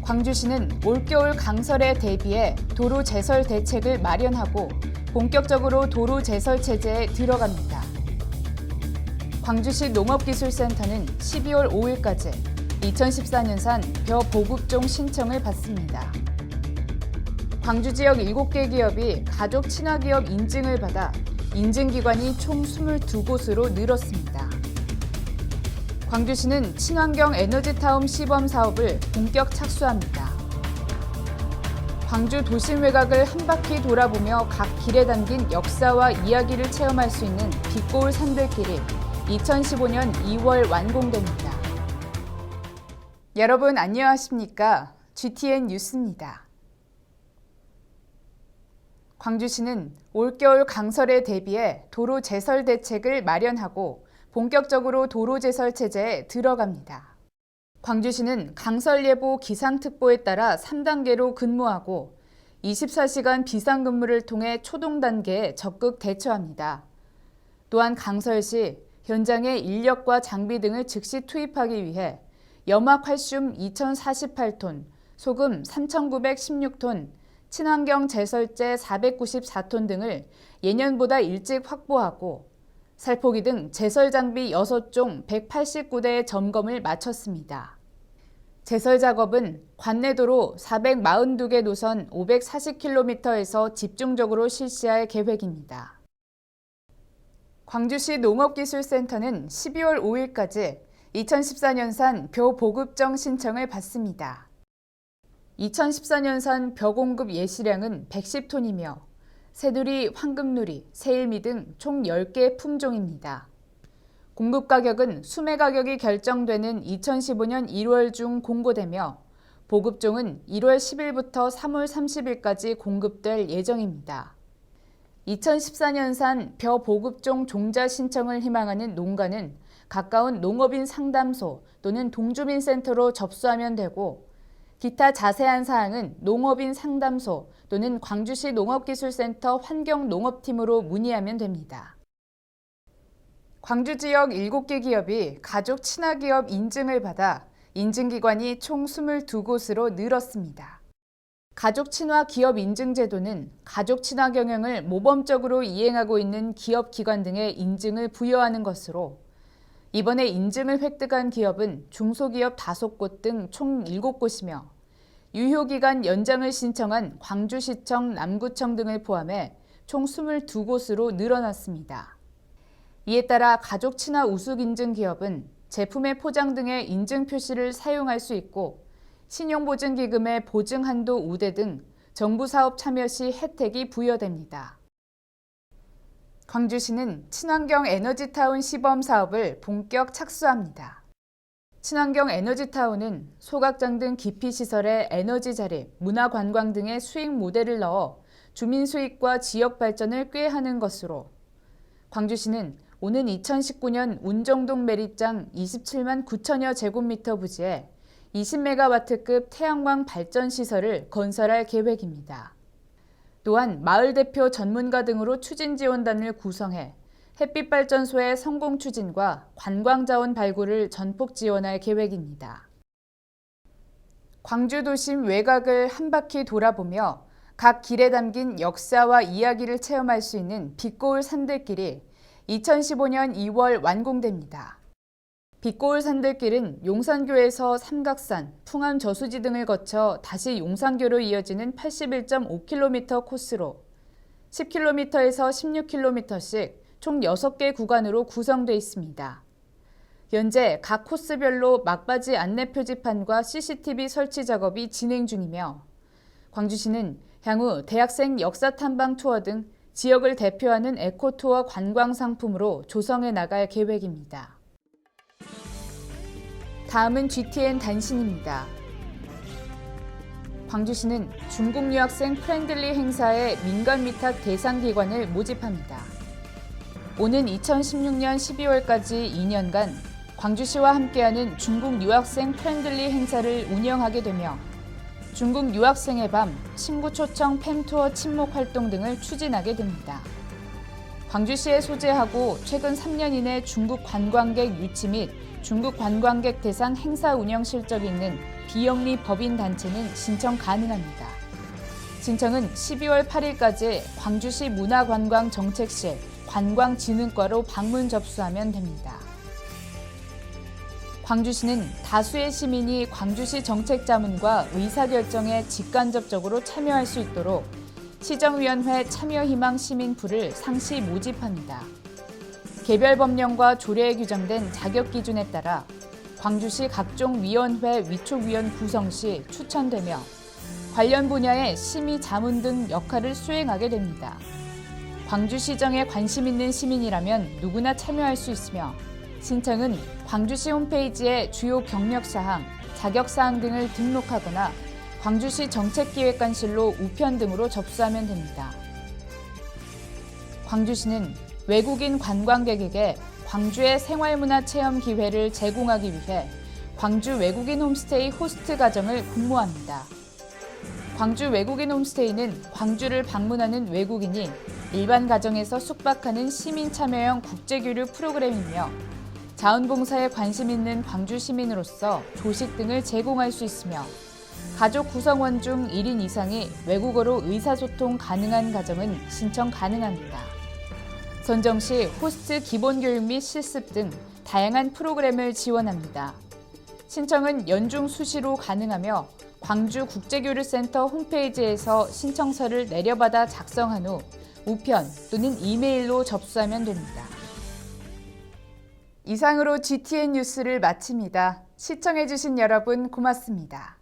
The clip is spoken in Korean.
광주시는 올겨울 강설에 대비해 도로 제설 대책을 마련하고 본격적으로 도로 제설 체제에 들어갑니다. 광주시 농업기술센터는 12월 5일까지 2014년산 벼 보급종 신청을 받습니다. 광주 지역 7개 기업이 가족 친화기업 인증을 받아 인증기관이 총 22곳으로 늘었습니다. 광주시는 친환경 에너지타운 시범 사업을 본격 착수합니다. 광주 도심 외곽을 한 바퀴 돌아보며 각 길에 담긴 역사와 이야기를 체험할 수 있는 빛고울 산들길이 2015년 2월 완공됩니다. 여러분 안녕하십니까? GTN 뉴스입니다. 광주시는 올겨울 강설에 대비해 도로 제설 대책을 마련하고 본격적으로 도로 제설 체제에 들어갑니다. 광주시는 강설 예보 기상특보에 따라 3단계로 근무하고 24시간 비상근무를 통해 초동 단계에 적극 대처합니다. 또한 강설 시 현장에 인력과 장비 등을 즉시 투입하기 위해 염화칼슘 2048톤, 소금 3916톤, 친환경 제설제 494톤 등을 예년보다 일찍 확보하고 살포기 등 제설 장비 6종 189대의 점검을 마쳤습니다. 제설 작업은 관내도로 442개 노선 540km에서 집중적으로 실시할 계획입니다. 광주시 농업기술센터는 12월 5일까지 2014년산 벼 보급종 신청을 받습니다. 2014년산 벼 공급 예시량은 110톤이며 새누리, 황금누리, 새일미 등 총 10개 품종입니다. 공급 가격은 수매 가격이 결정되는 2015년 1월 중 공고되며 보급종은 1월 10일부터 3월 30일까지 공급될 예정입니다. 2014년산 벼 보급종 종자 신청을 희망하는 농가는 가까운 농업인 상담소 또는 동주민센터로 접수하면 되고 기타 자세한 사항은 농업인 상담소 또는 광주시 농업기술센터 환경농업팀으로 문의하면 됩니다. 광주 지역 7개 기업이 가족 친화기업 인증을 받아 인증기관이 총 22곳으로 늘었습니다. 가족 친화 기업 인증 제도는 가족 친화 경영을 모범적으로 이행하고 있는 기업 기관 등의 인증을 부여하는 것으로 이번에 인증을 획득한 기업은 중소기업 5곳 등 총 7곳이며 유효기간 연장을 신청한 광주시청, 남구청 등을 포함해 총 22곳으로 늘어났습니다. 이에 따라 가족 친화 우수 인증 기업은 제품의 포장 등의 인증 표시를 사용할 수 있고 신용보증기금의 보증 한도 우대 등 정부 사업 참여 시 혜택이 부여됩니다. 광주시는 친환경 에너지타운 시범 사업을 본격 착수합니다. 친환경 에너지타운은 소각장 등 기피시설에 에너지 자립, 문화관광 등의 수익 모델을 넣어 주민 수익과 지역 발전을 꾀하는 것으로 광주시는 오는 2019년 운정동 매립장 27만 9천여 제곱미터 부지에 20메가와트급 태양광 발전 시설을 건설할 계획입니다. 또한 마을 대표 전문가 등으로 추진 지원단을 구성해 햇빛발전소의 성공 추진과 관광자원 발굴을 전폭 지원할 계획입니다. 광주 도심 외곽을 한 바퀴 돌아보며 각 길에 담긴 역사와 이야기를 체험할 수 있는 빛고울 산들길이 2015년 2월 완공됩니다. 빛고울 산들길은 용산교에서 삼각산, 풍암 저수지 등을 거쳐 다시 용산교로 이어지는 81.5km 코스로 10km에서 16km씩 총 6개 구간으로 구성되어 있습니다. 현재 각 코스별로 막바지 안내 표지판과 CCTV 설치 작업이 진행 중이며 광주시는 향후 대학생 역사 탐방 투어 등 지역을 대표하는 에코투어 관광 상품으로 조성해 나갈 계획입니다. 다음은 GTN 단신입니다. 광주시는 중국 유학생 프렌들리 행사에 민간 위탁 대상 기관을 모집합니다. 오는 2016년 12월까지 2년간 광주시와 함께하는 중국 유학생 프렌들리 행사를 운영하게 되며 중국 유학생의 밤, 친구 초청 팸투어 친목 활동 등을 추진하게 됩니다. 광주시에 소재하고 최근 3년 이내 중국 관광객 유치 및 중국 관광객 대상 행사 운영 실적이 있는 비영리 법인 단체는 신청 가능합니다. 신청은 12월 8일까지 광주시 문화관광정책실 관광진흥과로 방문 접수하면 됩니다. 광주시는 다수의 시민이 광주시 정책자문과 의사결정에 직간접적으로 참여할 수 있도록 시정위원회 참여희망 시민풀을 상시 모집합니다. 개별 법령과 조례에 규정된 자격 기준에 따라 광주시 각종 위원회 위촉위원 구성 시 추천되며 관련 분야의 심의 자문 등 역할을 수행하게 됩니다. 광주시정에 관심 있는 시민이라면 누구나 참여할 수 있으며 신청은 광주시 홈페이지에 주요 경력사항, 자격사항 등을 등록하거나 광주시 정책기획관실로 우편 등으로 접수하면 됩니다. 광주시는 외국인 관광객에게 광주의 생활문화 체험 기회를 제공하기 위해 광주 외국인 홈스테이 호스트 가정을 공모합니다. 광주 외국인 홈스테이는 광주를 방문하는 외국인이 일반 가정에서 숙박하는 시민 참여형 국제교류 프로그램이며 자원봉사에 관심 있는 광주 시민으로서 조식 등을 제공할 수 있으며 가족 구성원 중 1인 이상이 외국어로 의사소통 가능한 가정은 신청 가능합니다. 선정 시 호스트 기본교육 및 실습 등 다양한 프로그램을 지원합니다. 신청은 연중 수시로 가능하며 광주국제교류센터 홈페이지에서 신청서를 내려받아 작성한 후 우편 또는 이메일로 접수하면 됩니다. 이상으로 GTN 뉴스를 마칩니다. 시청해주신 여러분 고맙습니다.